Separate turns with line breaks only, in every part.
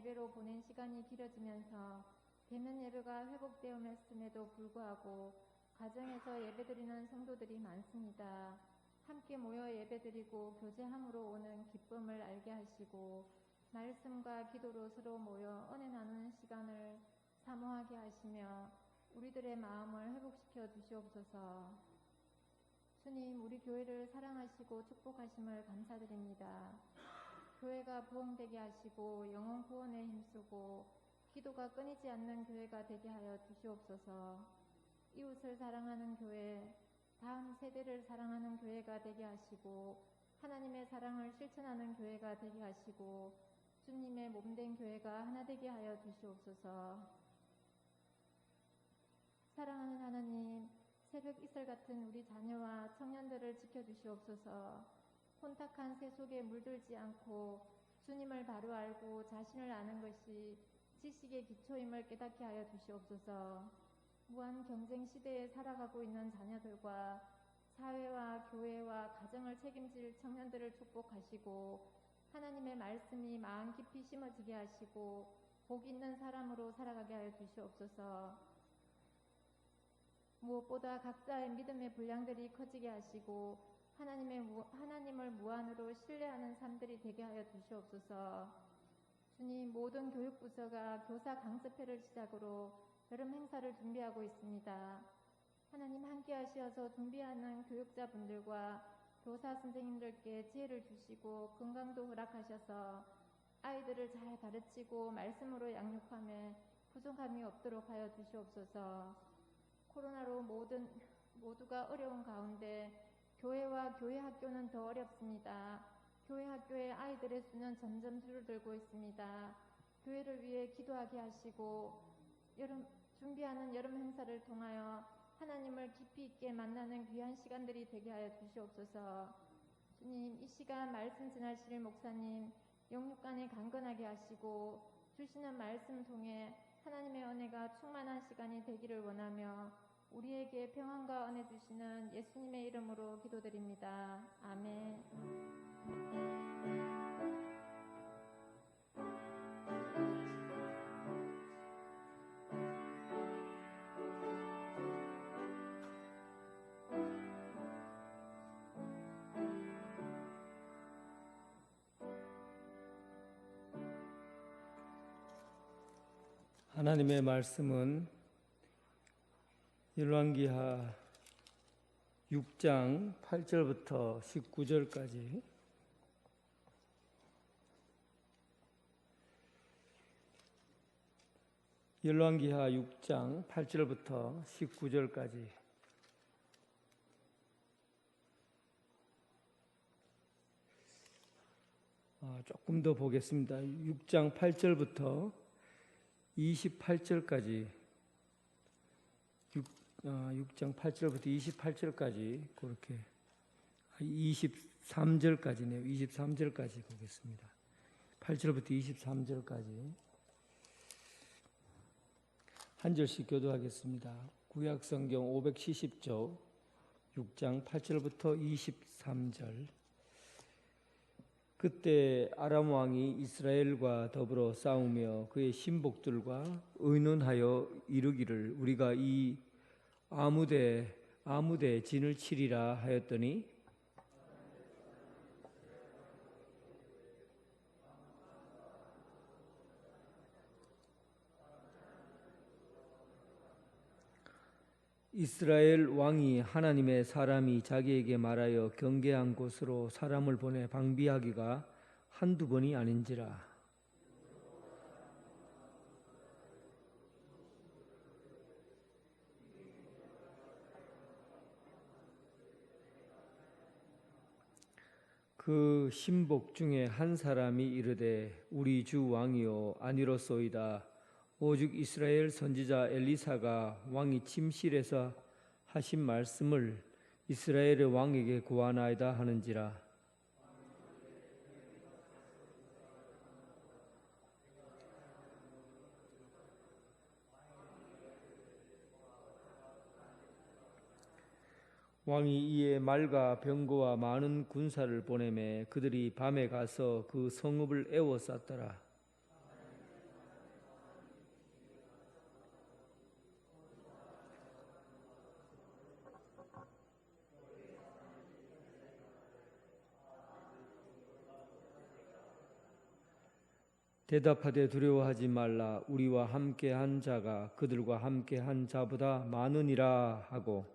예배로 보낸 시간이 길어지면서 대면 예배가 회복되었음에도 불구하고 가정에서 예배드리는 성도들이 많습니다. 함께 모여 예배드리고 교제함으로 오는 기쁨을 알게 하시고 말씀과 기도로 서로 모여 은혜 나누는 시간을 사모하게 하시며 우리들의 마음을 회복시켜 주시옵소서. 주님, 우리 교회를 사랑하시고 축복하심을 감사드립니다. 교회가 부흥되게 하시고 영혼 구원에 힘쓰고 기도가 끊이지 않는 교회가 되게 하여 주시옵소서. 이웃을 사랑하는 교회, 다음 세대를 사랑하는 교회가 되게 하시고 하나님의 사랑을 실천하는 교회가 되게 하시고 주님의 몸된 교회가 하나 되게 하여 주시옵소서. 사랑하는 하나님, 새벽 이슬 같은 우리 자녀와 청년들을 지켜주시옵소서. 혼탁한 새 속에 물들지 않고 주님을 바로 알고 자신을 아는 것이 지식의 기초임을 깨닫게 하여 주시옵소서. 무한 경쟁 시대에 살아가고 있는 자녀들과 사회와 교회와 가정을 책임질 청년들을 축복하시고 하나님의 말씀이 마음 깊이 심어지게 하시고 복 있는 사람으로 살아가게 하여 주시옵소서. 무엇보다 각자의 믿음의 분량들이 커지게 하시고 하나님을 무한으로 신뢰하는 삶들이 되게 하여 주시옵소서. 주님, 모든 교육부서가 교사 강습회를 시작으로 여름 행사를 준비하고 있습니다. 하나님 함께 하시어서 준비하는 교육자분들과 교사 선생님들께 지혜를 주시고 건강도 허락하셔서 아이들을 잘 가르치고 말씀으로 양육함에 부족함이 없도록 하여 주시옵소서. 코로나로 모두가 어려운 가운데 교회와 교회 학교는 더 어렵습니다. 교회 학교의 아이들의 수는 점점 줄어들고 있습니다. 교회를 위해 기도하게 하시고 준비하는 여름 행사를 통하여 하나님을 깊이 있게 만나는 귀한 시간들이 되게 하여 주시옵소서. 주님, 이 시간 말씀 전하실 목사님 영육간에 강건하게 하시고 주시는 말씀 통해 하나님의 은혜가 충만한 시간이 되기를 원하며 우리에게 평안과 은혜 주시는 예수님의 이름으로 기도드립니다. 아멘.
하나님의 말씀은 열왕기하 6장 8절부터 19절까지 열왕기하 6장 8절부터 19절까지 조금 더 보겠습니다. 6장 8절부터 28절까지 6장 8절부터 28절까지 그렇게 23절까지네요. 23절까지 보겠습니다. 8절부터 23절까지 한 절씩 교도하겠습니다. 구약성경 570조 6장 8절부터 23절. 그때 아람 왕이 이스라엘과 더불어 싸우며 그의 신복들과 의논하여 이르기를 우리가 이 아무데 진을 치리라 하였더니 이스라엘 왕이 하나님의 사람이 자기에게 말하여 경계한 곳으로 사람을 보내 방비하기가 한두 번이 아닌지라. 그 신복 중에 한 사람이 이르되 우리 주 왕이요 아니로소이다. 오직 이스라엘 선지자 엘리사가 왕이 침실에서 하신 말씀을 이스라엘의 왕에게 고하나이다 하는지라. 왕이 이에 말과 병거와 많은 군사를 보내매 그들이 밤에 가서 그 성읍을 에워쌌더라. 대답하되 두려워하지 말라. 우리와 함께한 자가 그들과 함께한 자보다 많으니라 하고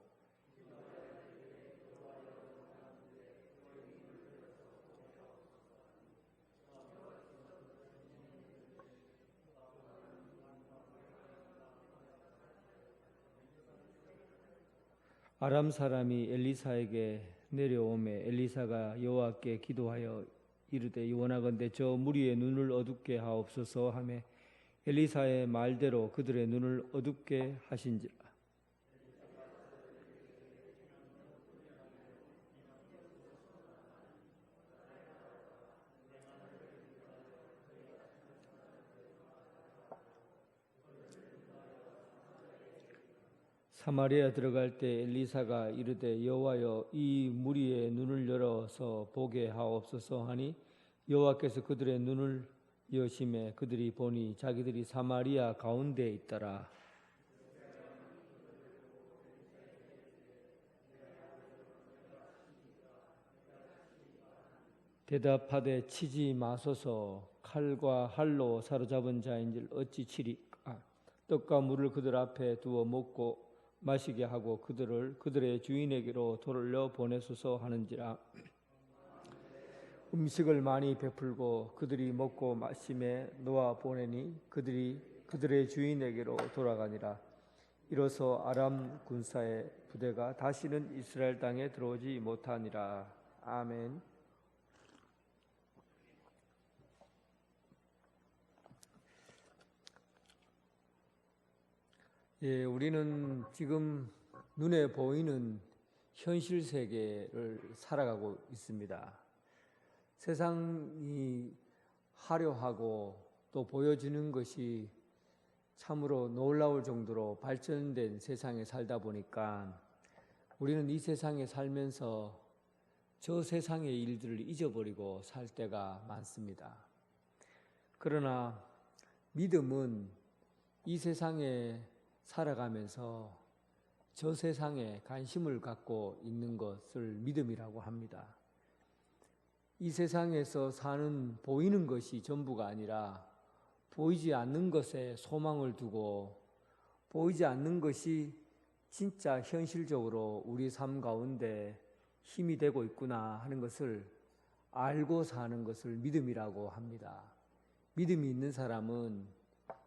아람 사람이 엘리사에게 내려오매 엘리사가 여호와께 기도하여 이르되 원하건대 저 무리의 눈을 어둡게 하옵소서 하매 엘리사의 말대로 그들의 눈을 어둡게 하신지라. 사마리아 들어갈 때 엘리사가 이르되 여호와여 이 무리의 눈을 열어서 보게 하옵소서 하니 여호와께서 그들의 눈을 여심해 그들이 보니 자기들이 사마리아 가운데에 있더라. 대답하되 치지 마소서. 칼과 활로 사로잡은 자인줄 어찌 치리까. 떡과 물을 그들 앞에 두어 먹고 마시게 하고 그들을 그들의 주인에게로 돌려 보내소서 하는지라. 음식을 많이 베풀고 그들이 먹고 마심에 놓아 보내니 그들이 그들의 주인에게로 돌아가니라. 이로써 아람 군사의 부대가 다시는 이스라엘 땅에 들어오지 못하니라. 아멘. 예, 우리는 지금 눈에 보이는 현실 세계를 살아가고 있습니다. 세상이 화려하고 또 보여지는 것이 참으로 놀라울 정도로 발전된 세상에 살다 보니까 우리는 이 세상에 살면서 저 세상의 일들을 잊어버리고 살 때가 많습니다. 그러나 믿음은 이 세상에 살아가면서 저 세상에 관심을 갖고 있는 것을 믿음이라고 합니다. 이 세상에서 사는 보이는 것이 전부가 아니라 보이지 않는 것에 소망을 두고 보이지 않는 것이 진짜 현실적으로 우리 삶 가운데 힘이 되고 있구나 하는 것을 알고 사는 것을 믿음이라고 합니다. 믿음이 있는 사람은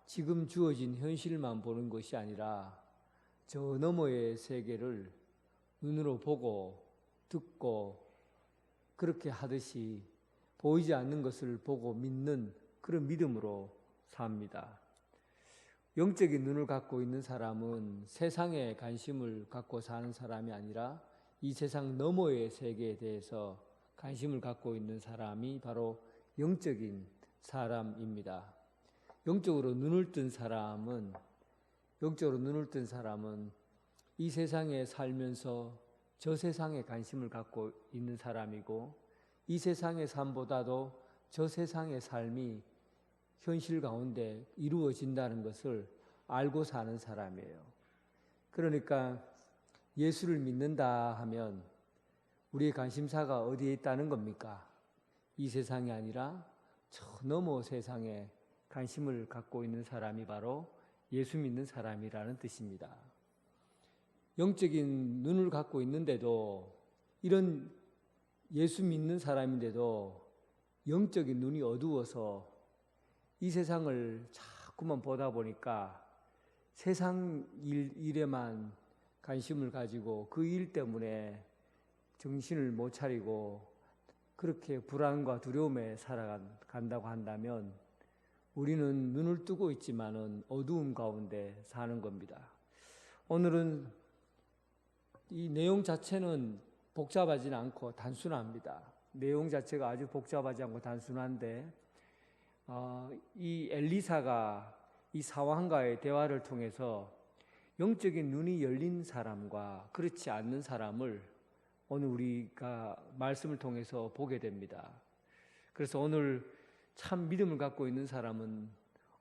지금 주어진 현실만 보는 것이 아니라 저 너머의 세계를 눈으로 보고 듣고 그렇게 하듯이 보이지 않는 것을 보고 믿는 그런 믿음으로 삽니다. 영적인 눈을 갖고 있는 사람은 세상에 관심을 갖고 사는 사람이 아니라 이 세상 너머의 세계에 대해서 관심을 갖고 있는 사람이 바로 영적인 사람입니다. 영적으로 눈을 뜬 사람은 이 세상에 살면서 저 세상에 관심을 갖고 있는 사람이고 이 세상의 삶보다도 저 세상의 삶이 현실 가운데 이루어진다는 것을 알고 사는 사람이에요. 그러니까 예수를 믿는다 하면 우리의 관심사가 어디에 있다는 겁니까? 이 세상이 아니라 저 너머 세상에 관심을 갖고 있는 사람이 바로 예수 믿는 사람이라는 뜻입니다. 영적인 눈을 갖고 있는데도 이런 예수 믿는 사람인데도 영적인 눈이 어두워서 이 세상을 자꾸만 보다 보니까 세상 일에만 관심을 가지고 그 일 때문에 정신을 못 차리고 그렇게 불안과 두려움에 살아간다고 한다면 우리는 눈을 뜨고 있지만은 어두움 가운데 사는 겁니다. 오늘은 이 내용 자체는 복잡하지는 않고 단순합니다. 내용 자체가 아주 복잡하지 않고 단순한데 이 엘리사가 이 사왕과의 대화를 통해서 영적인 눈이 열린 사람과 그렇지 않는 사람을 오늘 우리가 말씀을 통해서 보게 됩니다. 그래서 오늘 참 믿음을 갖고 있는 사람은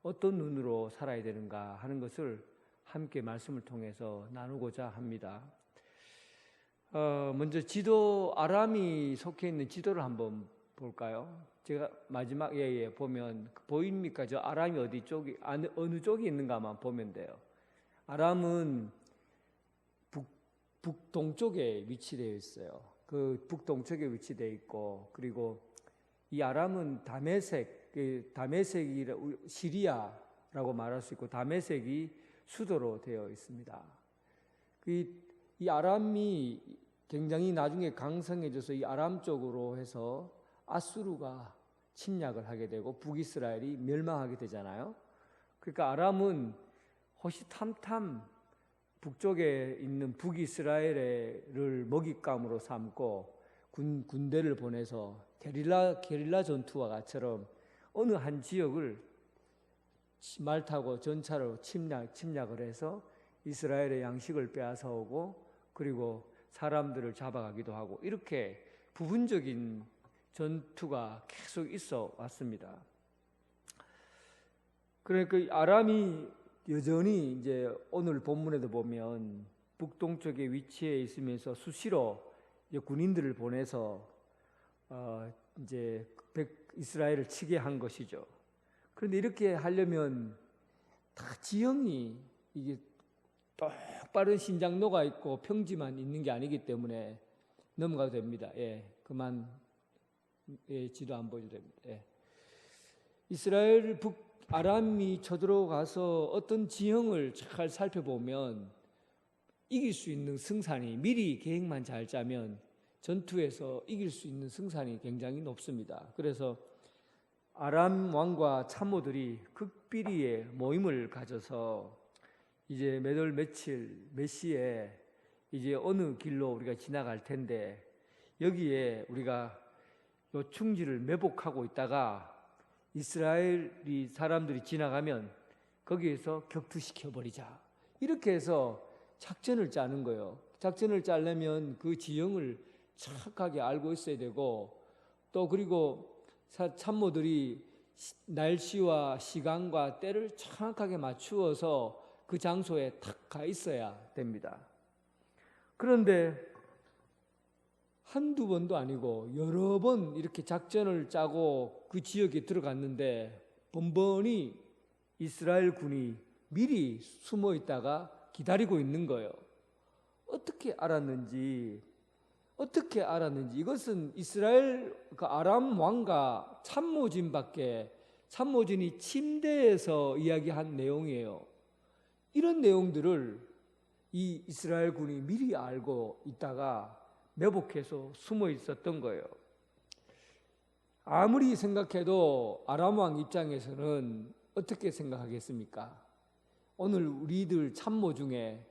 어떤 눈으로 살아야 되는가 하는 것을 함께 말씀을 통해서 나누고자 합니다. 먼저 아람이 속해 있는 지도를 한번 볼까요? 제가 마지막에 보면 보입니까? 저 아람이 어디 쪽이 어느 쪽에 있는가만 보면 돼요. 아람은 북동쪽에 위치되어 있어요. 그 북동쪽에 위치되어 있고, 그리고 이 아람은 다메섹이 시리아라고 말할 수 있고, 다메섹이 수도로 되어 있습니다. 이 아람이 굉장히 나중에 강성해져서 이 아람 쪽으로 해서 아수르가 침략을 하게 되고 북이스라엘이 멸망하게 되잖아요. 그러니까 아람은 호시탐탐 북쪽에 있는 북이스라엘을 먹잇감으로 삼고 군대를 보내서 게릴라 전투와 같처럼 어느 한 지역을 말 타고 전차로 침략을 해서 이스라엘의 양식을 빼앗아 오고, 그리고 사람들을 잡아가기도 하고, 이렇게 부분적인 전투가 계속 있어 왔습니다. 그러니까 아람이 여전히 이제 오늘 본문에도 보면 북동쪽에 위치해 있으면서 수시로 이제 군인들을 보내서 이제 이스라엘을 치게 한 것이죠. 그런데 이렇게 하려면 다 지형이 이게 똑바른 신장로가 있고 평지만 있는 게 아니기 때문에 넘어가도 됩니다. 그만 지도 안 보여도 됩니다. 이스라엘 아람이 쳐들어가서 어떤 지형을 잘 살펴보면 이길 수 있는 승산이, 미리 계획만 잘 짜면 전투에서 이길 수 있는 승산이 굉장히 높습니다. 그래서 아람 왕과 참모들이 극비리의 모임을 가져서 이제 몇 시에 이제 어느 길로 우리가 지나갈 텐데 여기에 우리가 요 충지를 매복하고 있다가 이스라엘이 사람들이 지나가면 거기에서 격투시켜버리자. 이렇게 해서 작전을 짜는 거예요. 작전을 짜려면 그 지형을 정확하게 알고 있어야 되고, 또 그리고 참모들이 날씨와 시간과 때를 정확하게 맞추어서 그 장소에 탁 가 있어야 됩니다. 그런데 한두 번도 아니고 여러 번 이렇게 작전을 짜고 그 지역에 들어갔는데 번번이 이스라엘 군이 미리 숨어 있다가 기다리고 있는 거예요. 어떻게 알았는지 이것은 이스라엘 그 아람 왕과 참모진이 침대에서 이야기한 내용이에요. 이런 내용들을 이 이스라엘 군이 미리 알고 있다가 매복해서 숨어 있었던 거예요. 아무리 생각해도 아람 왕 입장에서는 어떻게 생각하겠습니까? 오늘 우리들 참모 중에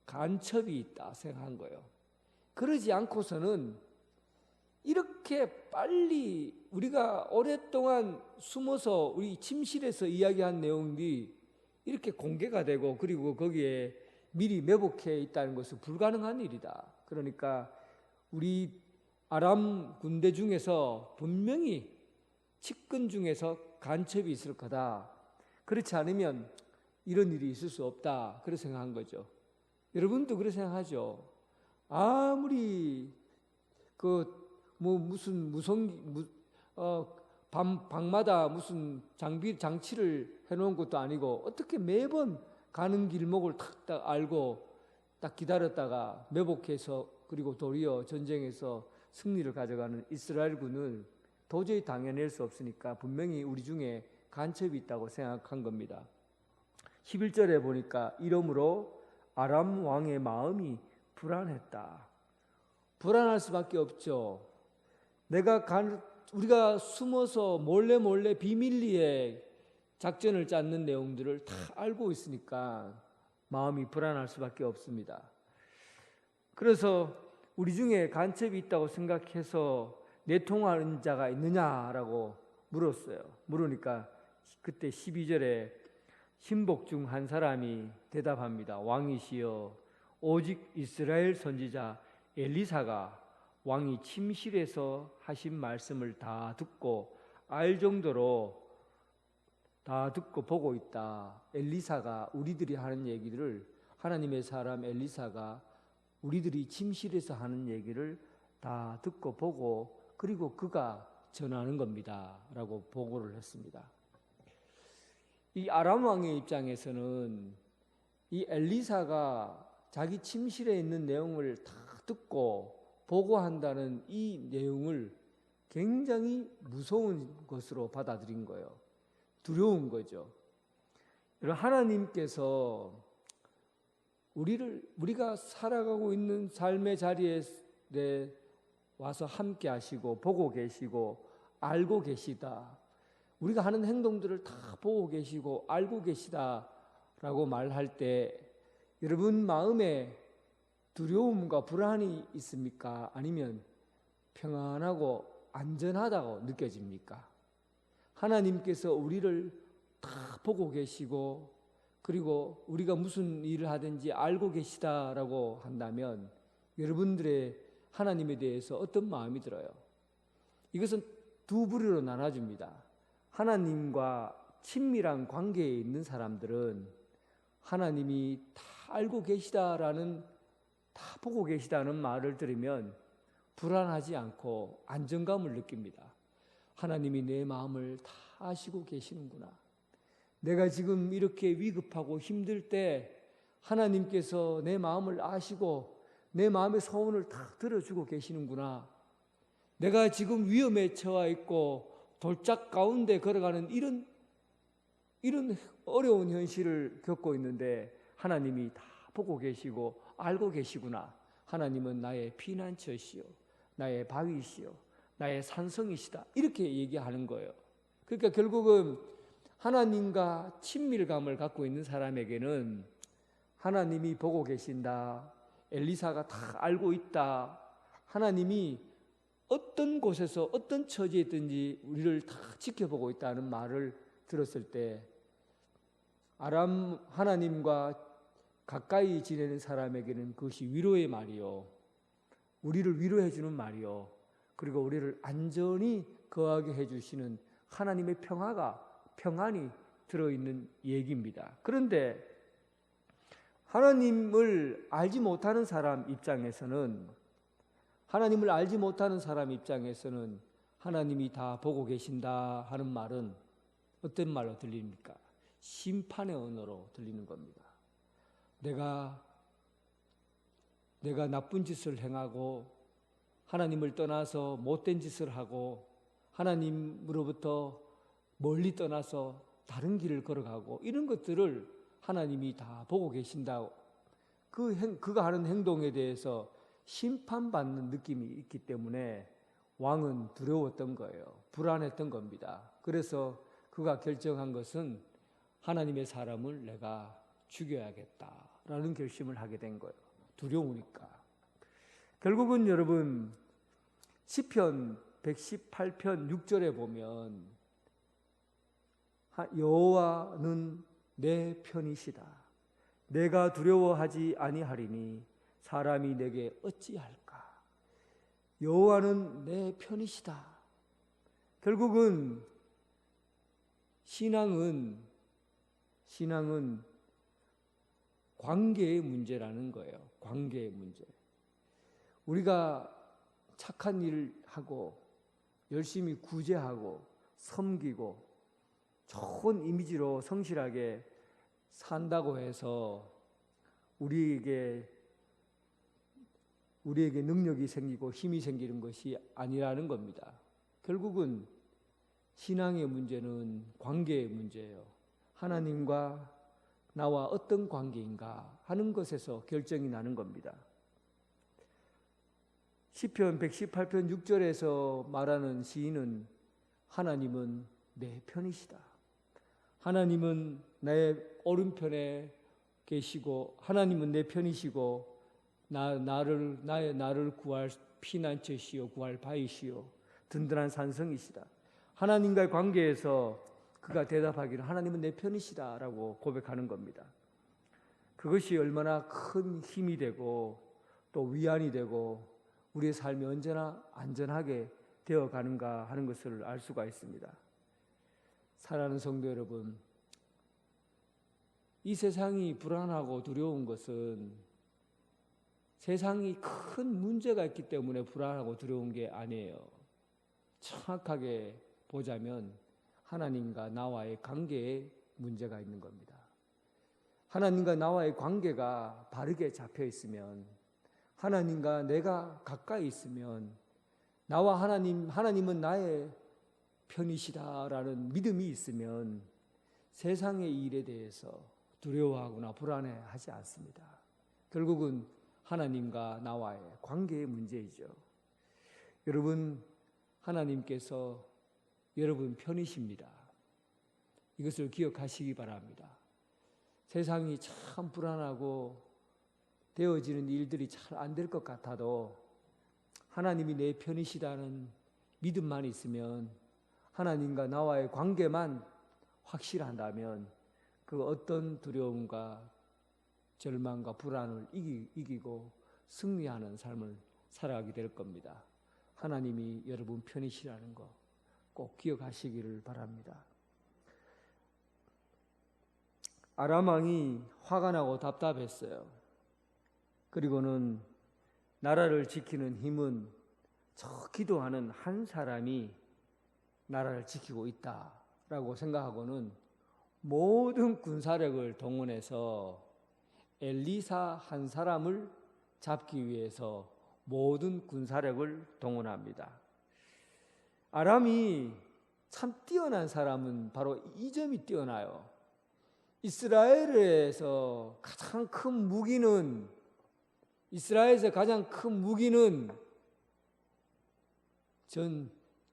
간첩이 있다 생각한 거예요. 그러지 않고서는 이렇게 빨리 우리가 오랫동안 숨어서 우리 침실에서 이야기한 내용들이 이렇게 공개가 되고, 그리고 거기에 미리 매복해 있다는 것은 불가능한 일이다. 그러니까 우리 아람 군대 중에서 분명히 측근 중에서 간첩이 있을 거다. 그렇지 않으면 이런 일이 있을 수 없다. 그렇게 생각한 거죠. 여러분도 그렇게 생각하죠. 아무리 방마다 무슨 장치를 해놓은 것도 아니고 어떻게 매번 가는 길목을 딱 알고 딱 기다렸다가 매복해서 그리고 도리어 전쟁에서 승리를 가져가는 이스라엘 군을 도저히 당해낼 수 없으니까 분명히 우리 중에 간첩이 있다고 생각한 겁니다. 11절에 보니까 이러므로 아람 왕의 마음이 불안했다. 불안할 수밖에 없죠. 우리가 숨어서 몰래 비밀리에 작전을 짰는 내용들을 다 알고 있으니까 마음이 불안할 수밖에 없습니다. 그래서 우리 중에 간첩이 있다고 생각해서 내통하는 자가 있느냐라고 물었어요. 물으니까 그때 12절에 신복 중 한 사람이 대답합니다. 왕이시여, 오직 이스라엘 선지자 엘리사가 왕이 침실에서 하신 말씀을 다 듣고 알 정도로 다 듣고 보고 있다. 엘리사가 우리들이 하는 얘기들을, 하나님의 사람 엘리사가 우리들이 침실에서 하는 얘기를 다 듣고 보고, 그리고 그가 전하는 겁니다. 라고 보고를 했습니다. 이 아람 왕의 입장에서는 이 엘리사가 자기 침실에 있는 내용을 다 듣고 보고한다는 이 내용을 굉장히 무서운 것으로 받아들인 거예요. 두려운 거죠. 하나님께서 우리가 살아가고 있는 삶의 자리에 와서 함께 하시고 보고 계시고 알고 계시다. 우리가 하는 행동들을 다 보고 계시고 알고 계시다라고 말할 때 여러분 마음에 두려움과 불안이 있습니까? 아니면 평안하고 안전하다고 느껴집니까? 하나님께서 우리를 다 보고 계시고 그리고 우리가 무슨 일을 하든지 알고 계시다라고 한다면 여러분들의 하나님에 대해서 어떤 마음이 들어요? 이것은 두 부류로 나눠집니다. 하나님과 친밀한 관계에 있는 사람들은 하나님이 다 알고 계시다라는, 다 보고 계시다는 말을 들으면 불안하지 않고 안정감을 느낍니다. 하나님이 내 마음을 다 아시고 계시는구나. 내가 지금 이렇게 위급하고 힘들 때 하나님께서 내 마음을 아시고 내 마음의 소원을 다 들어주고 계시는구나. 내가 지금 위험에 처해 있고 돌짝 가운데 걸어가는 이런 어려운 현실을 겪고 있는데 하나님이 다 보고 계시고 알고 계시구나. 하나님은 나의 피난처시요, 나의 바위시요, 나의 산성이시다. 이렇게 얘기하는 거예요. 그러니까 결국은 하나님과 친밀감을 갖고 있는 사람에게는 하나님이 보고 계신다, 엘리사가 다 알고 있다, 하나님이 어떤 곳에서 어떤 처지에 있든지 우리를 다 지켜보고 있다는 말을 들었을 때 아람 하나님과 가까이 지내는 사람에게는 그것이 위로의 말이요, 우리를 위로해 주는 말이요, 그리고 우리를 안전히 거하게 해주시는 하나님의 평안이 들어있는 얘기입니다. 그런데 하나님을 알지 못하는 사람 입장에서는 하나님이 다 보고 계신다 하는 말은 어떤 말로 들립니까? 심판의 언어로 들리는 겁니다. 내가 나쁜 짓을 행하고 하나님을 떠나서 못된 짓을 하고 하나님으로부터 멀리 떠나서 다른 길을 걸어가고 이런 것들을 하나님이 다 보고 계신다고, 그가 하는 행동에 대해서 심판받는 느낌이 있기 때문에 왕은 두려웠던 거예요. 불안했던 겁니다. 그래서 그가 결정한 것은 하나님의 사람을 내가 죽여야겠다라는 결심을 하게 된 거예요. 두려우니까. 결국은 여러분 시편 118편 6절에 보면 여호와는 내 편이시다. 내가 두려워하지 아니하리니 사람이 내게 어찌할까. 여호와는 내 편이시다. 결국은 신앙은 관계의 문제라는 거예요. 관계의 문제. 우리가 착한 일 하고 열심히 구제하고 섬기고 좋은 이미지로 성실하게 산다고 해서 우리에게 능력이 생기고 힘이 생기는 것이 아니라는 겁니다. 결국은 신앙의 문제는 관계의 문제예요. 하나님과 나와 어떤 관계인가 하는 것에서 결정이 나는 겁니다. 시편 118편 6절에서 말하는 시인은 하나님은 내 편이시다. 하나님은 나의 오른편에 계시고 하나님은 내 편이시고 나를 구할 피난처시요 구할 바위시요 든든한 산성이시다. 하나님과의 관계에서 그가 대답하기를 하나님은 내 편이시다라고 고백하는 겁니다. 그것이 얼마나 큰 힘이 되고 또 위안이 되고 우리의 삶이 언제나 안전하게 되어가는가 하는 것을 알 수가 있습니다. 사랑하는 성도 여러분, 이 세상이 불안하고 두려운 것은 세상이 큰 문제가 있기 때문에 불안하고 두려운 게 아니에요. 정확하게 보자면 하나님과 나와의 관계에 문제가 있는 겁니다. 하나님과 나와의 관계가 바르게 잡혀 있으면, 하나님과 내가 가까이 있으면, 나와 하나님은 나의 편이시다라는 믿음이 있으면 세상의 일에 대해서 두려워하거나 불안해하지 않습니다. 결국은 하나님과 나와의 관계의 문제이죠. 여러분, 하나님께서 여러분 편이십니다. 이것을 기억하시기 바랍니다. 세상이 참 불안하고 되어지는 일들이 잘 안 될 것 같아도 하나님이 내 편이시다는 믿음만 있으면, 하나님과 나와의 관계만 확실한다면 그 어떤 두려움과 절망과 불안을 이기고 승리하는 삶을 살아가게 될 겁니다. 하나님이 여러분 편이시라는 거 꼭 기억하시기를 바랍니다. 아람 왕이 화가 나고 답답했어요. 그리고는 나라를 지키는 힘은 저 기도하는 한 사람이 나라를 지키고 있다라고 생각하고는 모든 군사력을 동원해서 엘리사 한 사람을 잡기 위해서 모든 군사력을 동원합니다. 아람이 참 뛰어난 사람은 바로 이 점이 뛰어나요. 이스라엘에서 가장 큰 무기는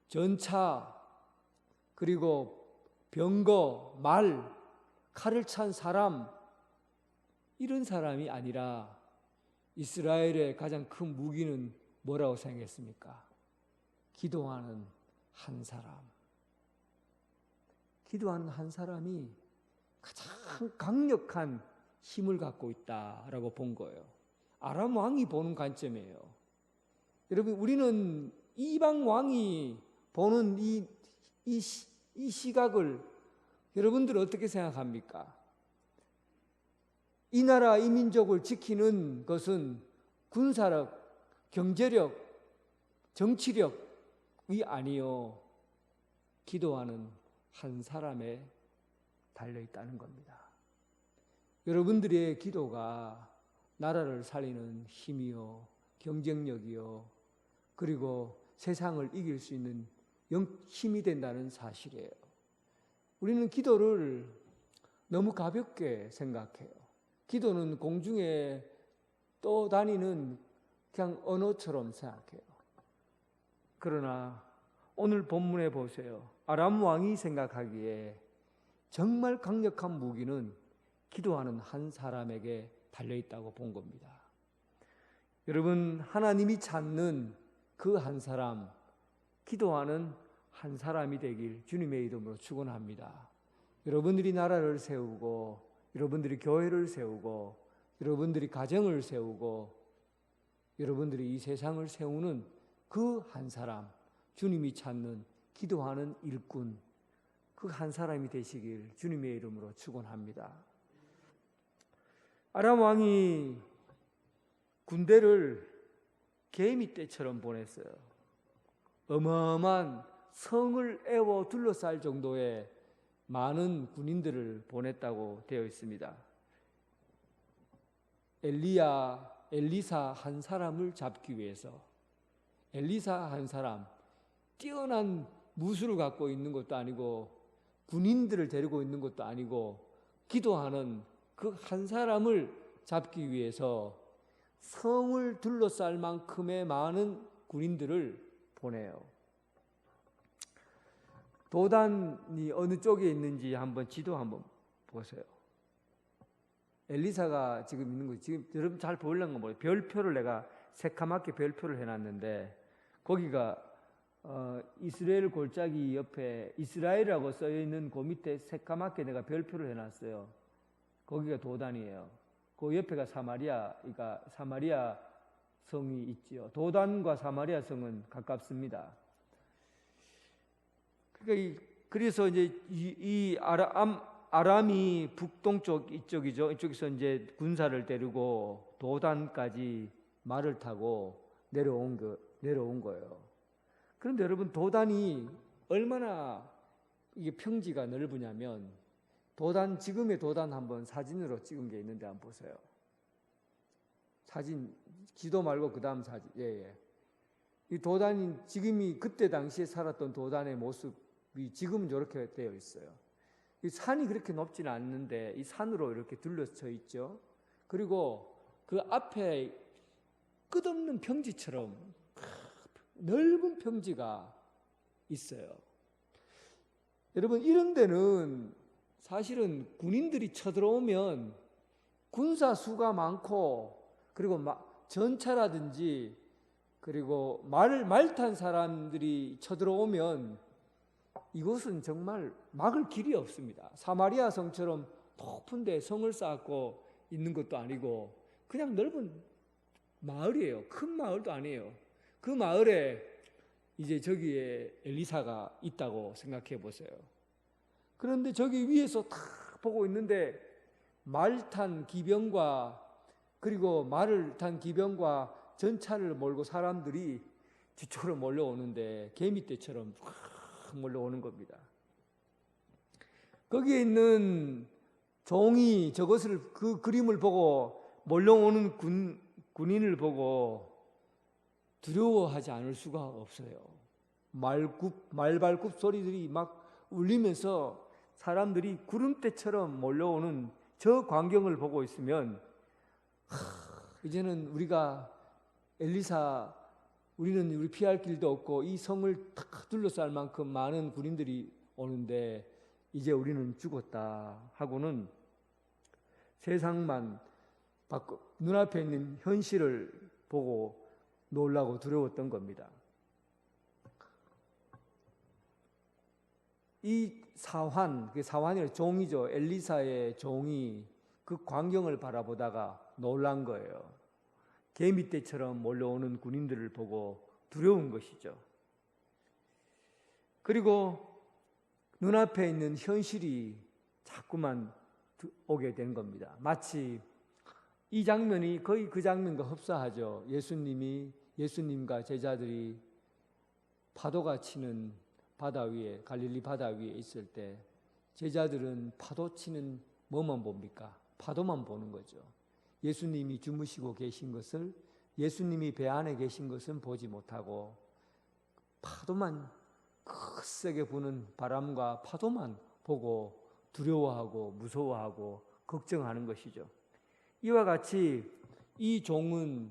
전차, 그리고 병거, 말, 칼을 찬 사람, 이런 사람이 아니라 이스라엘의 가장 큰 무기는 뭐라고 생각했습니까? 기도하는 한 사람. 기도하는 한 사람이 가장 강력한 힘을 갖고 있다라고 본 거예요. 아람 왕이 보는 관점이에요. 여러분, 우리는 이방 왕이 보는 이 시각을 여러분들 어떻게 생각합니까? 이 나라, 이 민족을 지키는 것은 군사력, 경제력, 정치력이 아니요, 기도하는 한 사람에 달려있다는 겁니다. 여러분들의 기도가 나라를 살리는 힘이요, 경쟁력이요, 그리고 세상을 이길 수 있는 힘이 된다는 사실이에요. 우리는 기도를 너무 가볍게 생각해요. 기도는 공중에 떠다니는 그냥 언어처럼 생각해요. 그러나 오늘 본문에 보세요. 아람 왕이 생각하기에 정말 강력한 무기는 기도하는 한 사람에게 달려있다고 본 겁니다. 여러분, 하나님이 찾는 그 한 사람, 기도하는 한 사람이 되길 주님의 이름으로 축원합니다. 여러분들이 나라를 세우고, 여러분들이 교회를 세우고, 여러분들이 가정을 세우고, 여러분들이 이 세상을 세우는 그 한 사람, 주님이 찾는 기도하는 일꾼, 그 한 사람이 되시길 주님의 이름으로 축원합니다. 아람 왕이 군대를 개미 떼처럼 보냈어요. 어마어마한 성을 에워 둘러쌀 정도의 많은 군인들을 보냈다고 되어 있습니다. 엘리사 한 사람을 잡기 위해서, 엘리사 한 사람, 뛰어난 무술을 갖고 있는 것도 아니고 군인들을 데리고 있는 것도 아니고 기도하는 그 한 사람을 잡기 위해서 성을 둘러쌀 만큼의 많은 군인들을 보내요. 도단이 어느 쪽에 있는지 한번 지도 한번 보세요. 엘리사가 지금 있는 거, 지금 여러분 잘 보이려는 거 뭐예요? 별표를 내가 새카맣게 별표를 해놨는데, 거기가 이스라엘 골짜기 옆에 이스라엘이라고 써있는 그 밑에 새까맣게 내가 별표를 해놨어요. 거기가 도단이에요. 그 옆에가 사마리아, 그러니까 사마리아 성이 있지요. 도단과 사마리아 성은 가깝습니다. 그러니까 그래서 이제 이 아람이 북동쪽 이쪽이죠. 이쪽에서 이제 군사를 데리고 도단까지 말을 타고 내려온 거예요. 그런데 여러분, 도단이 얼마나 이게 평지가 넓으냐면, 지금의 도단 한번 사진으로 찍은 게 있는데 한번 보세요. 사진, 지도 말고 그 다음 사진. 예. 이 도단이 지금이 그때 당시에 살았던 도단의 모습이 지금은 이렇게 되어 있어요. 이 산이 그렇게 높지는 않는데 이 산으로 이렇게 둘러쳐 있죠. 그리고 그 앞에 끝없는 평지처럼 넓은 평지가 있어요. 여러분, 이런 데는 사실은 군인들이 쳐들어오면 군사 수가 많고, 그리고 전차라든지 그리고 말 탄 사람들이 쳐들어오면 이곳은 정말 막을 길이 없습니다. 사마리아 성처럼 높은 데 성을 쌓고 있는 것도 아니고 그냥 넓은 마을이에요. 큰 마을도 아니에요. 그 마을에 이제 저기에 엘리사가 있다고 생각해 보세요. 그런데 저기 위에서 탁 보고 있는데 말 탄 기병과 그리고 말을 탄 기병과 전차를 몰고 사람들이 뒤쪽으로 몰려오는데 개미떼처럼 확 몰려오는 겁니다. 거기에 있는 종이 저것을 그 그림을 보고 몰려오는 군인을 보고 두려워하지 않을 수가 없어요. 말발굽 소리들이 막 울리면서 사람들이 구름대처럼 몰려오는 저 광경을 보고 있으면 이제는 우리는 우리 피할 길도 없고 이 성을 탁 둘러쌀 만큼 많은 군인들이 오는데 이제 우리는 죽었다 하고는 세상만 눈앞에 있는 현실을 보고 놀라고 두려웠던 겁니다. 이 사환이 종이죠. 엘리사의 종이 그 광경을 바라보다가 놀란 거예요. 개미떼처럼 몰려오는 군인들을 보고 두려운 것이죠. 그리고 눈앞에 있는 현실이 자꾸만 오게 된 겁니다. 마치 이 장면이 거의 그 장면과 흡사하죠. 예수님과 제자들이 파도가 치는 바다 위에, 갈릴리 바다 위에 있을 때 제자들은 파도 치는 뭐만 봅니까? 파도만 보는 거죠. 예수님이 주무시고 계신 것을, 예수님이 배 안에 계신 것은 보지 못하고 파도만, 크세게 부는 바람과 파도만 보고 두려워하고 무서워하고 걱정하는 것이죠. 이와 같이 이 종은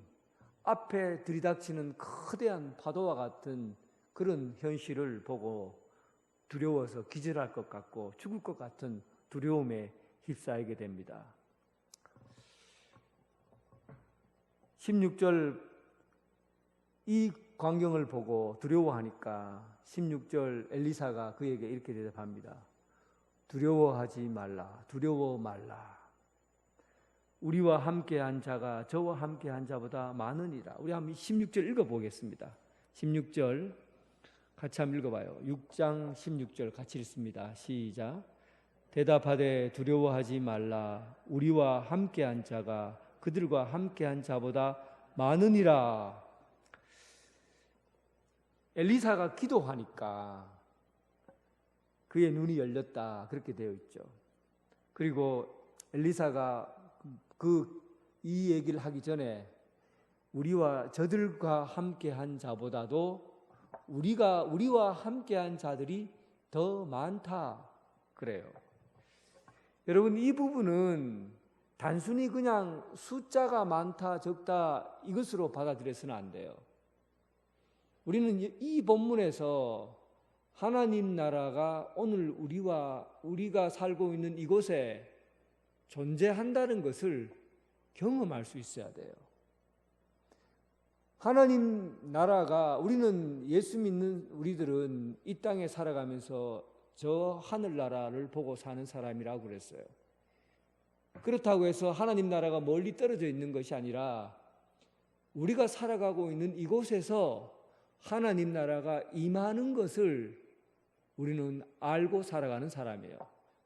앞에 들이닥치는 거대한 파도와 같은 그런 현실을 보고 두려워서 기절할 것 같고 죽을 것 같은 두려움에 휩싸이게 됩니다. 16절, 이 광경을 보고 두려워하니까 16절 엘리사가 그에게 이렇게 대답합니다. 두려워하지 말라. 두려워 말라. 우리와 함께한 자가 저와 함께한 자보다 많으니라. 우리 한번 16절 읽어보겠습니다. 16절 같이 한번 읽어봐요. 6장 16절 같이 읽습니다. 시작. 대답하되 두려워하지 말라. 우리와 함께한 자가 그들과 함께한 자보다 많으니라. 엘리사가 기도하니까 그의 눈이 열렸다. 그렇게 되어 있죠. 그리고 엘리사가 이 얘기를 하기 전에 저들과 함께한 자보다도 우리와 함께한 자들이 더 많다. 그래요. 여러분, 이 부분은 단순히 그냥 숫자가 많다, 적다 이것으로 받아들여서는 안 돼요. 우리는 이 본문에서 하나님 나라가 오늘 우리가 살고 있는 이곳에 존재한다는 것을 경험할 수 있어야 돼요. 하나님 나라가, 우리는 예수 믿는 우리들은 이 땅에 살아가면서 저 하늘나라를 보고 사는 사람이라고 그랬어요. 그렇다고 해서 하나님 나라가 멀리 떨어져 있는 것이 아니라 우리가 살아가고 있는 이곳에서 하나님 나라가 임하는 것을 우리는 알고 살아가는 사람이에요.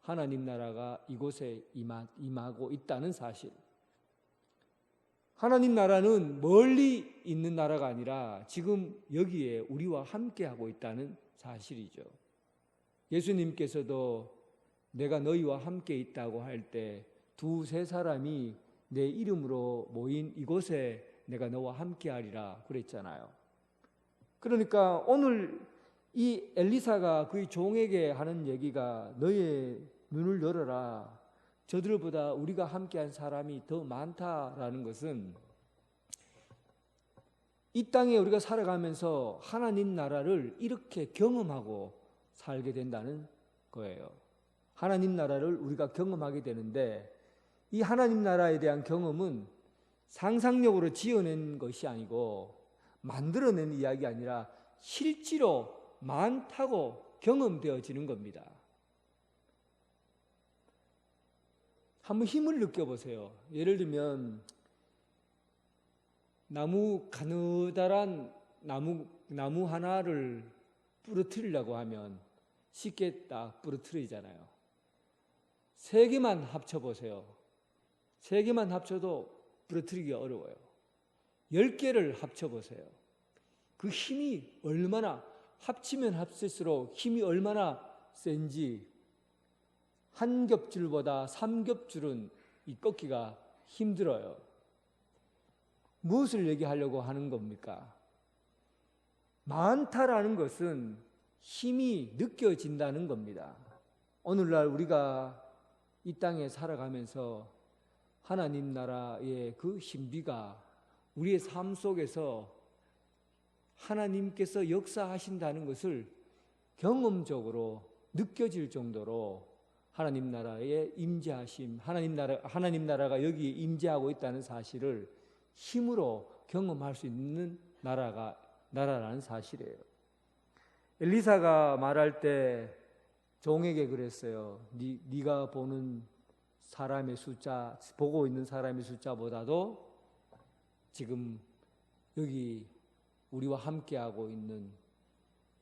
하나님 나라가 이곳에 임하고 있다는 사실. 하나님 나라는 멀리 있는 나라가 아니라 지금 여기에 우리와 함께하고 있다는 사실이죠. 예수님께서도 내가 너희와 함께 있다고 할 때 두세 사람이 내 이름으로 모인 이곳에 내가 너와 함께하리라 그랬잖아요. 그러니까 오늘 이 엘리사가 그의 종에게 하는 얘기가 너의 눈을 열어라. 저들보다 우리가 함께한 사람이 더 많다라는 것은 이 땅에 우리가 살아가면서 하나님 나라를 이렇게 경험하고 살게 된다는 거예요. 하나님 나라를 우리가 경험하게 되는데 이 하나님 나라에 대한 경험은 상상력으로 지어낸 것이 아니고 만들어낸 이야기 아니라 실제로 많다고 경험되어지는 겁니다. 한번 힘을 느껴보세요. 예를 들면 가느다란 나무 하나를 부러뜨리려고 하면 쉽게 딱 부러뜨리잖아요. 3개만 합쳐보세요. 3개만 합쳐도 부러뜨리기가 어려워요. 10개를 합쳐보세요. 그 힘이 얼마나 합치면 합칠수록 힘이 얼마나 센지 한 겹줄보다 3겹줄은 이 꺾기가 힘들어요. 무엇을 얘기하려고 하는 겁니까? 많다라는 것은 힘이 느껴진다는 겁니다. 오늘날 우리가 이 땅에 살아가면서 하나님 나라의 그 신비가 우리의 삶 속에서 하나님께서 역사하신다는 것을 경험적으로 느껴질 정도로 하나님 나라의 임재하심, 하나님 나라가 여기에 임재하고 있다는 사실을 힘으로 경험할 수 있는 나라라는 사실이에요. 엘리사가 말할 때 종에게 그랬어요. 네가 보는 사람의 숫자, 보고 있는 사람의 숫자보다도 지금 여기 우리와 함께하고 있는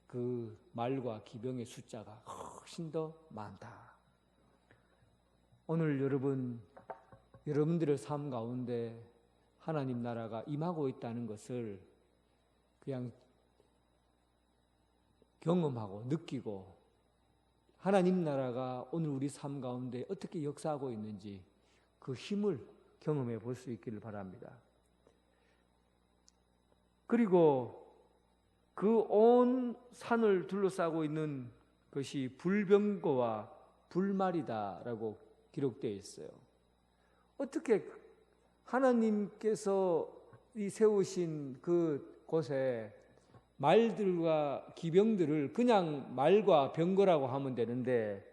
그 말과 기병의 숫자가 훨씬 더 많다. 오늘 여러분들의 삶 가운데 하나님 나라가 임하고 있다는 것을 그냥 경험하고 느끼고 하나님 나라가 오늘 우리 삶 가운데 어떻게 역사하고 있는지 그 힘을 경험해 볼 수 있기를 바랍니다. 그리고 그 온 산을 둘러싸고 있는 것이 불병거와 불말이다라고 기록되어 있어요. 어떻게 하나님께서 이 세우신 그 곳에 말들과 기병들을 그냥 말과 병거라고 하면 되는데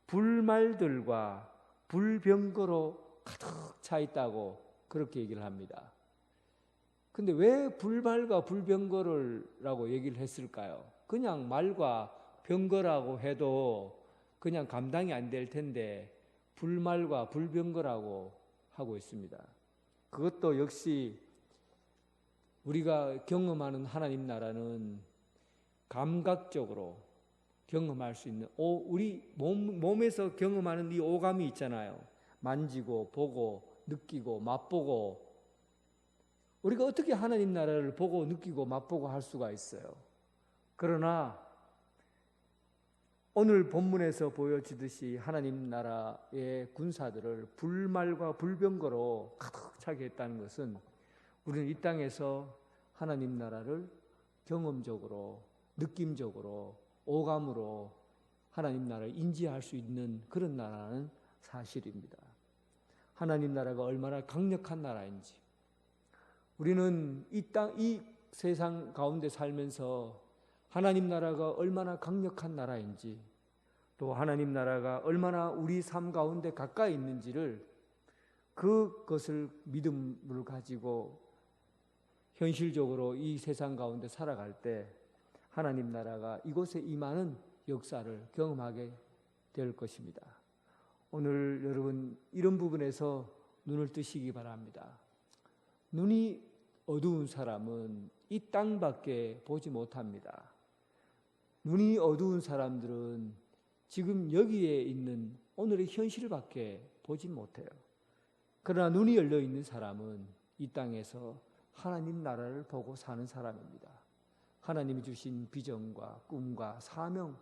불말들과 불병거로 가득 차 있다고 그렇게 얘기를 합니다. 근데 왜 불말과 불병거라고 얘기를 했을까요? 그냥 말과 병거라고 해도 그냥 감당이 안 될 텐데 불말과 불병거라고 하고 있습니다. 그것도 역시 우리가 경험하는 하나님 나라는 감각적으로 경험할 수 있는 우리 몸에서 경험하는 이 오감이 있잖아요. 만지고 보고 느끼고 맛보고 우리가 어떻게 하나님 나라를 보고 느끼고 맛보고 할 수가 있어요. 그러나 오늘 본문에서 보여지듯이 하나님 나라의 군사들을 불말과 불병거로 가득 차게 했다는 것은 우리는 이 땅에서 하나님 나라를 경험적으로, 느낌적으로, 오감으로 하나님 나라를 인지할 수 있는 그런 나라는 사실입니다. 하나님 나라가 얼마나 강력한 나라인지 우리는 이 세상 가운데 살면서 하나님 나라가 얼마나 강력한 나라인지 또 하나님 나라가 얼마나 우리 삶 가운데 가까이 있는지를 그것을 믿음을 가지고 현실적으로 이 세상 가운데 살아갈 때 하나님 나라가 이곳에 임하는 역사를 경험하게 될 것입니다. 오늘 여러분 이런 부분에서 눈을 뜨시기 바랍니다. 눈이 어두운 사람은 이 땅밖에 보지 못합니다. 눈이 어두운 사람들은 지금 여기에 있는 오늘의 현실밖에 보지 못해요. 그러나 눈이 열려 있는 사람은 이 땅에서 하나님 나라를 보고 사는 사람입니다. 하나님이 주신 비전과 꿈과 사명,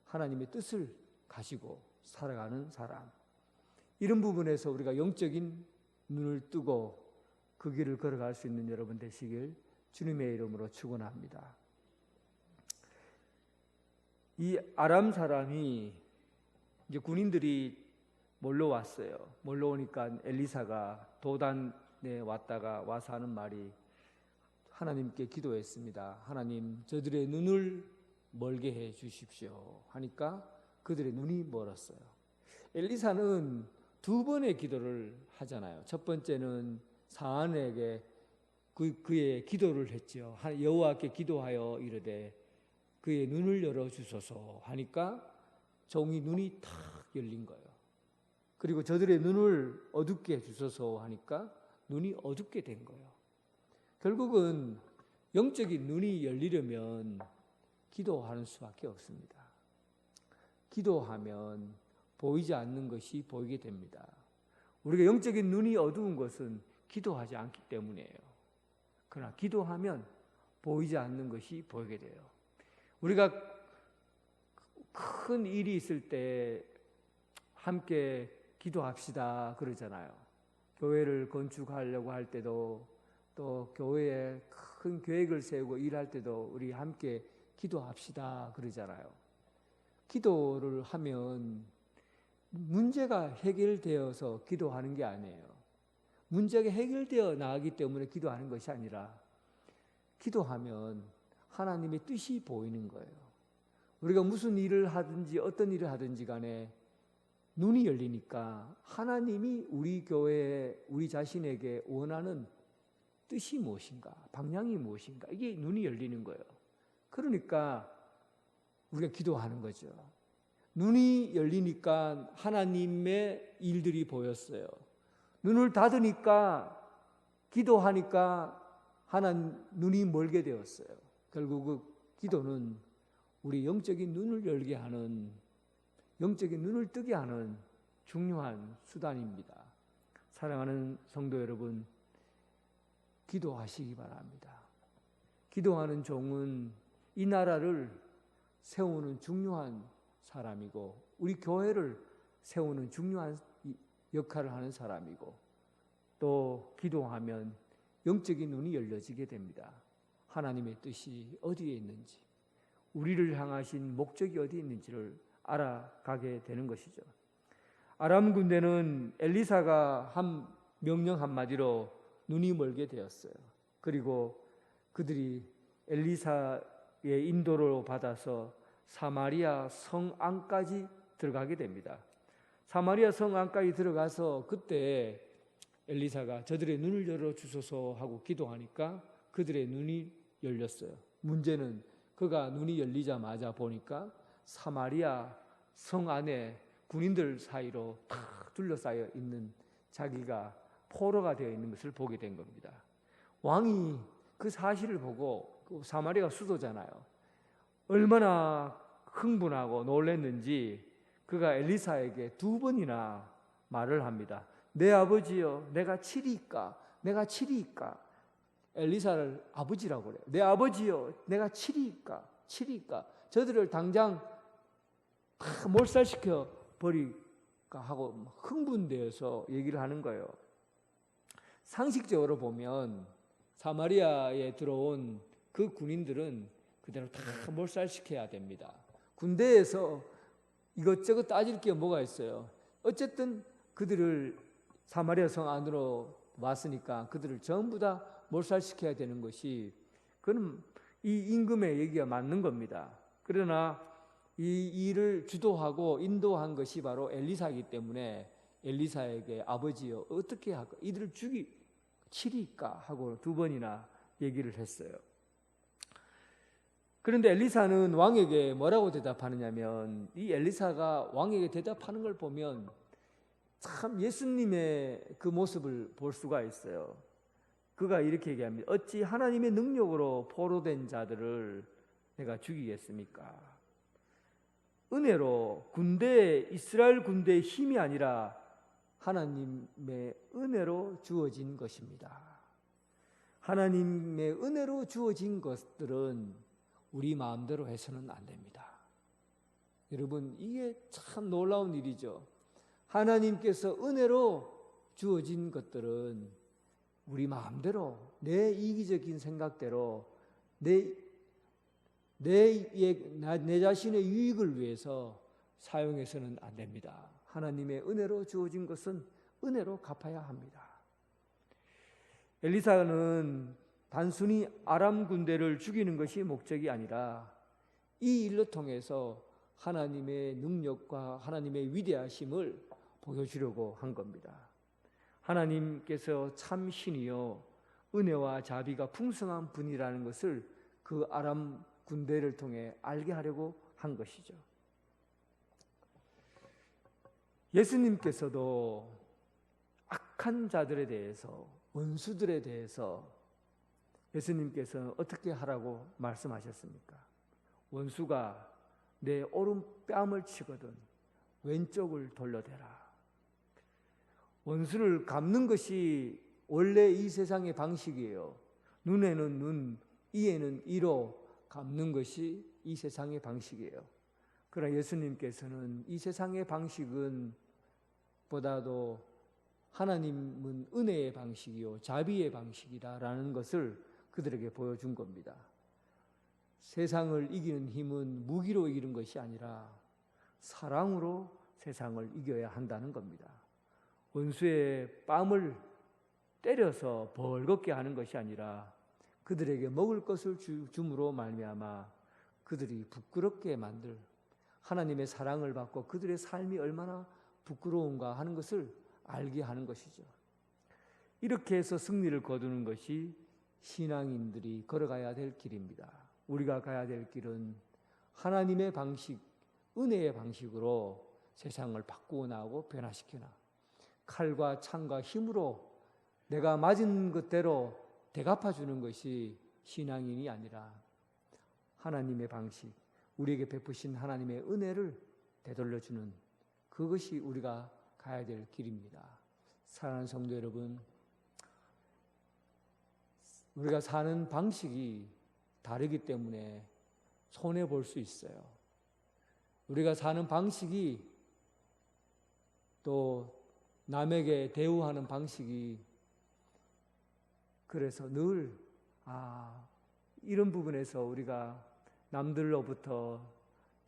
하나님의 뜻을 가지고 살아가는 사람. 이런 부분에서 우리가 영적인 눈을 뜨고 그 길을 걸어갈 수 있는 여러분 되시길 주님의 이름으로 축원합니다. 이 아람 사람이 이제 군인들이 몰려왔어요. 몰려오니까 엘리사가 도단에 왔다가 와서 하는 말이 하나님께 기도했습니다. 하나님, 저들의 눈을 멀게 해 주십시오 하니까 그들의 눈이 멀었어요. 엘리사는 두 번의 기도를 하잖아요. 첫 번째는 사안에게 그의 기도를 했죠. 여호와께 기도하여 이르되 그의 눈을 열어주소서 하니까 종이 눈이 탁 열린 거예요. 그리고 저들의 눈을 어둡게 해주소서 하니까 눈이 어둡게 된 거예요. 결국은 영적인 눈이 열리려면 기도하는 수밖에 없습니다. 기도하면 보이지 않는 것이 보이게 됩니다. 우리가 영적인 눈이 어두운 것은 기도하지 않기 때문이에요. 그러나 기도하면 보이지 않는 것이 보이게 돼요. 우리가 큰 일이 있을 때 함께 기도합시다 그러잖아요. 교회를 건축하려고 할 때도 또 교회에 큰 계획을 세우고 일할 때도 우리 함께 기도합시다 그러잖아요. 기도를 하면 문제가 해결되어서 기도하는 게 아니에요. 문제가 해결되어 나가기 때문에 기도하는 것이 아니라 기도하면 하나님의 뜻이 보이는 거예요. 우리가 무슨 일을 하든지 어떤 일을 하든지 간에 눈이 열리니까 하나님이 우리 교회에 우리 자신에게 원하는 뜻이 무엇인가, 방향이 무엇인가, 이게 눈이 열리는 거예요. 그러니까 우리가 기도하는 거죠. 눈이 열리니까 하나님의 일들이 보였어요. 눈을 닫으니까 기도하니까 눈이 멀게 되었어요. 결국 그 기도는 우리 영적인 눈을 열게 하는, 영적인 눈을 뜨게 하는 중요한 수단입니다. 사랑하는 성도 여러분, 기도하시기 바랍니다. 기도하는 종은 이 나라를 세우는 중요한 사람이고 우리 교회를 세우는 중요한 역할을 하는 사람이고 또 기도하면 영적인 눈이 열려지게 됩니다. 하나님의 뜻이 어디에 있는지, 우리를 향하신 목적이 어디에 있는지를 알아가게 되는 것이죠. 아람 군대는 엘리사가 한 명령 한마디로 눈이 멀게 되었어요. 그리고 그들이 엘리사의 인도를 받아서 사마리아 성 안까지 들어가게 됩니다. 사마리아 성 안까지 들어가서 그때 엘리사가 저들의 눈을 열어주소서 하고 기도하니까 그들의 눈이 열렸어요. 문제는 그가 눈이 열리자마자 보니까 사마리아 성 안에 군인들 사이로 탁 둘러싸여 있는 자기가 포로가 되어 있는 것을 보게 된 겁니다. 왕이 그 사실을 보고, 사마리아가 수도잖아요. 얼마나 흥분하고 놀랐는지 그가 엘리사에게 두 번이나 말을 합니다. 내 아버지여, 내가 치리이까? 내가 치리이까? 엘리사를 아버지라고 그래요. 내 아버지여, 내가 치리이까? 치리이까? 저들을 당장 다 몰살시켜 버릴까 하고 흥분되어서 얘기를 하는 거예요. 상식적으로 보면 사마리아에 들어온 그 군인들은 그대로 다 몰살시켜야 됩니다. 군대에서 이것저것 따질 게 뭐가 있어요. 어쨌든 그들을 사마리아 성 안으로 왔으니까 그들을 전부 다 몰살시켜야 되는 것이, 그건 이 임금의 얘기가 맞는 겁니다. 그러나 이 일을 주도하고 인도한 것이 바로 엘리사이기 때문에 엘리사에게 아버지여 어떻게 할까? 이들을 치리까? 하고 두 번이나 얘기를 했어요. 그런데 엘리사는 왕에게 뭐라고 대답하느냐면, 이 엘리사가 왕에게 대답하는 걸 보면 참 예수님의 그 모습을 볼 수가 있어요. 그가 이렇게 얘기합니다. 어찌 하나님의 능력으로 포로된 자들을 내가 죽이겠습니까? 은혜로 이스라엘 군대의 힘이 아니라 하나님의 은혜로 주어진 것입니다. 하나님의 은혜로 주어진 것들은 우리 마음대로 해서는 안 됩니다. 여러분, 이게 참 놀라운 일이죠. 하나님께서 은혜로 주어진 것들은 우리 마음대로 내 이기적인 생각대로 내 자신의 유익을 위해서 사용해서는 안 됩니다. 하나님의 은혜로 주어진 것은 은혜로 갚아야 합니다. 엘리사는 단순히 아람 군대를 죽이는 것이 목적이 아니라 이 일로 통해서 하나님의 능력과 하나님의 위대하심을 보여주려고 한 겁니다. 하나님께서 참 신이요 은혜와 자비가 풍성한 분이라는 것을 그 아람 군대를 통해 알게 하려고 한 것이죠. 예수님께서도 악한 자들에 대해서, 원수들에 대해서 예수님께서는 어떻게 하라고 말씀하셨습니까? 원수가 내 오른뺨을 치거든 왼쪽을 돌려대라. 원수를 갚는 것이 원래 이 세상의 방식이에요. 눈에는 눈, 이에는 이로 갚는 것이 이 세상의 방식이에요. 그러나 예수님께서는 이 세상의 방식은 보다도 하나님은 은혜의 방식이요 자비의 방식이다라는 것을 그들에게 보여준 겁니다. 세상을 이기는 힘은 무기로 이기는 것이 아니라 사랑으로 세상을 이겨야 한다는 겁니다. 원수의 뺨을 때려서 벌겋게 하는 것이 아니라 그들에게 먹을 것을 줌으로 말미암아 그들이 부끄럽게 만들 하나님의 사랑을 받고 그들의 삶이 얼마나 부끄러운가 하는 것을 알게 하는 것이죠. 이렇게 해서 승리를 거두는 것이 신앙인들이 걸어가야 될 길입니다. 우리가 가야 될 길은 하나님의 방식, 은혜의 방식으로 세상을 바꾸어 나가고 변화시켜 나. 칼과 창과 힘으로 내가 맞은 것대로 대갚아 주는 것이 신앙인이 아니라 하나님의 방식, 우리에게 베푸신 하나님의 은혜를 되돌려 주는 그것이 우리가 가야 될 길입니다. 사랑하는 성도 여러분, 우리가 사는 방식이 다르기 때문에 손해 볼 수 있어요. 우리가 사는 방식이 또 남에게 대우하는 방식이 그래서 늘 이런 부분에서 우리가 남들로부터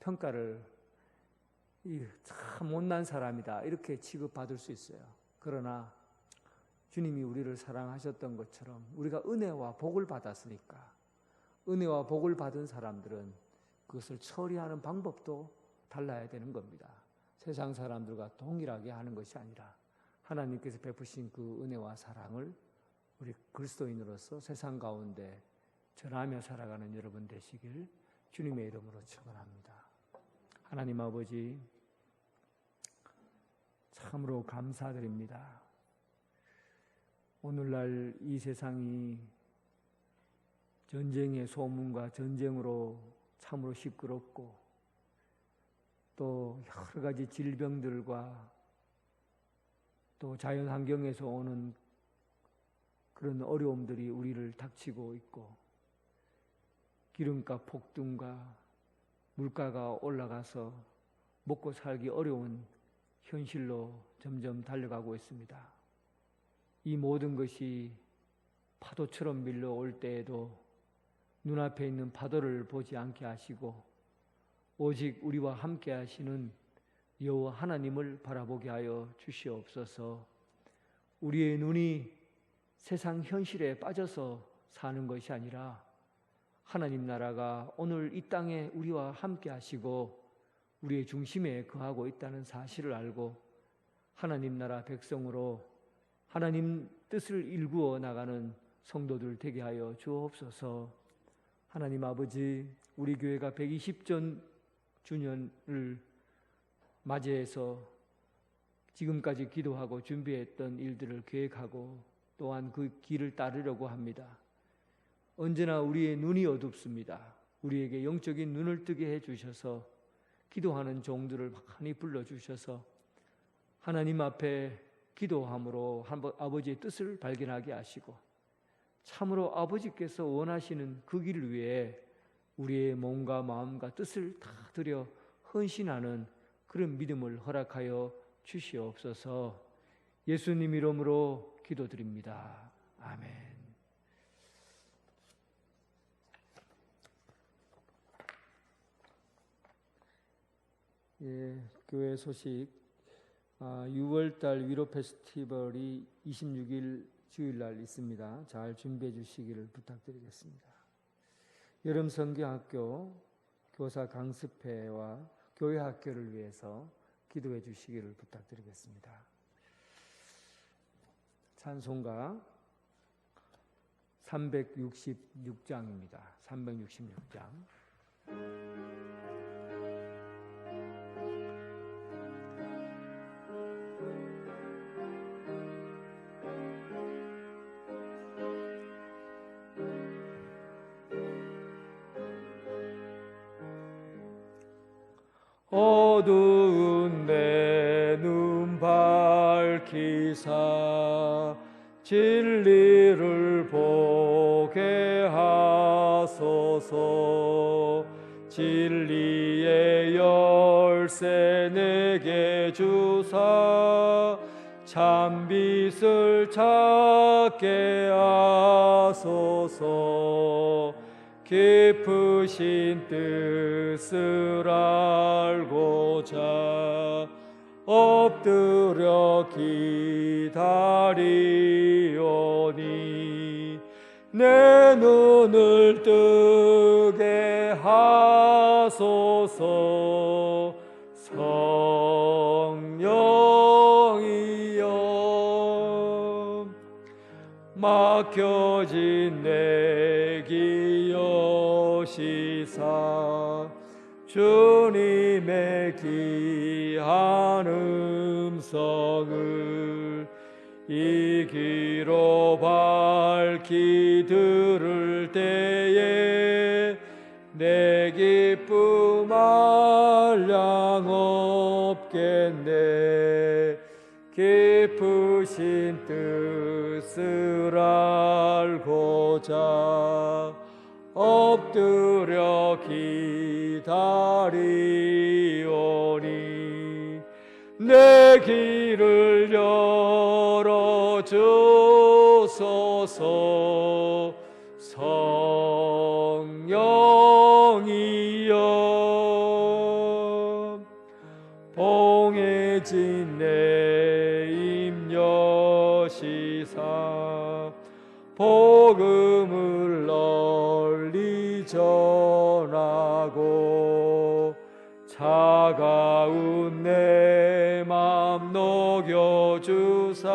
평가를 참 못난 사람이다 이렇게 취급받을 수 있어요. 그러나 주님이 우리를 사랑하셨던 것처럼 우리가 은혜와 복을 받았으니까 은혜와 복을 받은 사람들은 그것을 처리하는 방법도 달라야 되는 겁니다. 세상 사람들과 동일하게 하는 것이 아니라 하나님께서 베푸신 그 은혜와 사랑을 우리 그리스도인으로서 세상 가운데 전하며 살아가는 여러분 되시길 주님의 이름으로 축원합니다. 하나님 아버지, 참으로 감사드립니다. 오늘날 이 세상이 전쟁의 소문과 전쟁으로 참으로 시끄럽고 또 여러 가지 질병들과 또 자연 환경에서 오는 그런 어려움들이 우리를 닥치고 있고 기름값 폭등과 물가가 올라가서 먹고 살기 어려운 현실로 점점 달려가고 있습니다. 이 모든 것이 파도처럼 밀려올 때에도 눈앞에 있는 파도를 보지 않게 하시고 오직 우리와 함께 하시는 여호와 하나님을 바라보게 하여 주시옵소서. 우리의 눈이 세상 현실에 빠져서 사는 것이 아니라 하나님 나라가 오늘 이 땅에 우리와 함께 하시고 우리의 중심에 거하고 있다는 사실을 알고 하나님 나라 백성으로 하나님 뜻을 일구어 나가는 성도들 되게 하여 주옵소서. 하나님 아버지, 우리 교회가 120주년을 맞이해서 지금까지 기도하고 준비했던 일들을 계획하고 또한 그 길을 따르려고 합니다. 언제나 우리의 눈이 어둡습니다. 우리에게 영적인 눈을 뜨게 해주셔서 기도하는 종들을 많이 불러주셔서 하나님 앞에 기도함으로 아버지의 뜻을 발견하게 하시고 참으로 아버지께서 원하시는 그 길을 위해 우리의 몸과 마음과 뜻을 다 들여 헌신하는 그런 믿음을 허락하여 주시옵소서. 예수님 이름으로 기도드립니다. 아멘. 교회 소식. 6월달 위로 페스티벌이 26일 주일날 있습니다. 잘 준비해 주시기를 부탁드리겠습니다. 여름 성경학교 교사 강습회와 교회 학교를 위해서 기도해 주시기를 부탁드리겠습니다. 찬송가 366장입니다. 366장. 어두운 내 눈 밝히사 진리를 보게 하소서. 진리의 열쇠 내게 주사 참빛을 찾게 하소서. 깊으신 뜻을 알고자 엎드려 기다리오니 내 눈을 뜨게 하소서. 성령이여 막혀진 내 길 여시사 주님의 귀한 음성을 이 귀로 밝히 들을 때에 내 기쁨 한량 없겠네. 깊으신 뜻을 알고자 엎드려 기다리오니 내 길을 열어 주소서. 성령이여 봉해진 내 입 여시사 복음을 널리 전하고 차가운 내 맘 녹여주사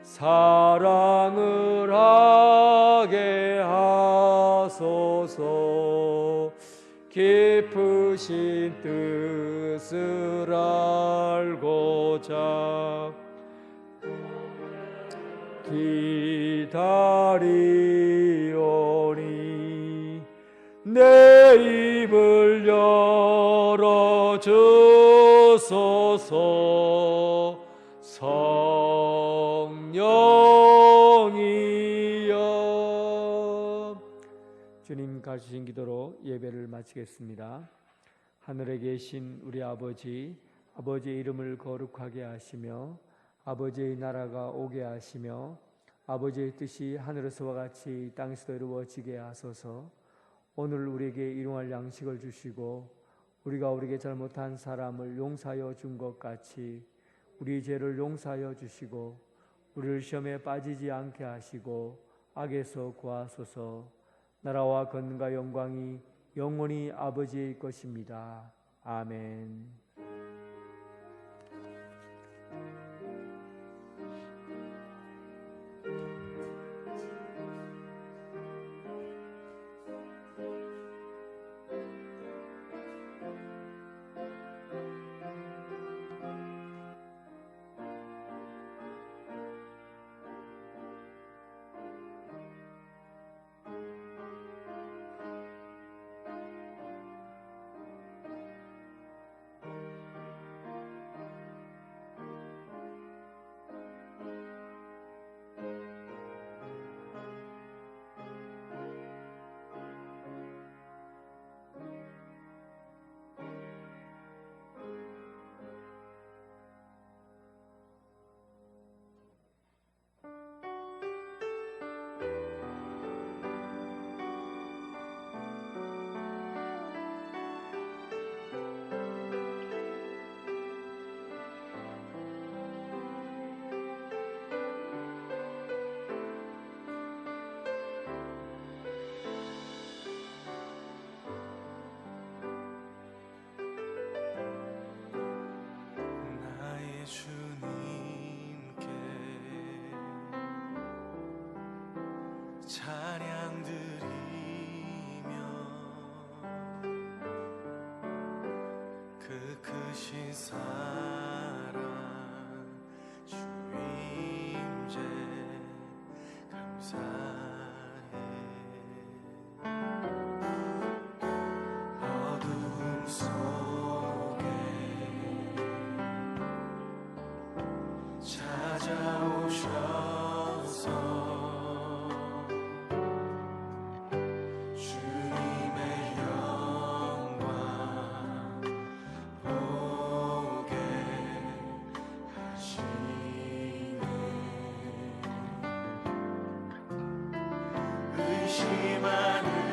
사랑을 하게 하소서. 깊으신 뜻을 알고자 기다리오니 내 입을 열어 주소서. 성령이여 주님 가르치신 기도로 예배를 마치겠습니다. 하늘에 계신 우리 아버지, 아버지의 이름을 거룩하게 하시며 아버지의 나라가 오게 하시며 아버지의 뜻이 하늘에서와 같이 땅에서도 이루어지게 하소서. 오늘 우리에게 일용할 양식을 주시고 우리가 우리에게 잘못한 사람을 용서하여 준 것 같이 우리 죄를 용서하여 주시고 우리를 시험에 빠지지 않게 하시고 악에서 구하소서. 나라와 권능과 영광이 영원히 아버지의 것입니다. 아멘.
찬양 드리며 그 크신 사랑 주 임재 감사해. 어둠 속에 찾아오셔서 의심하는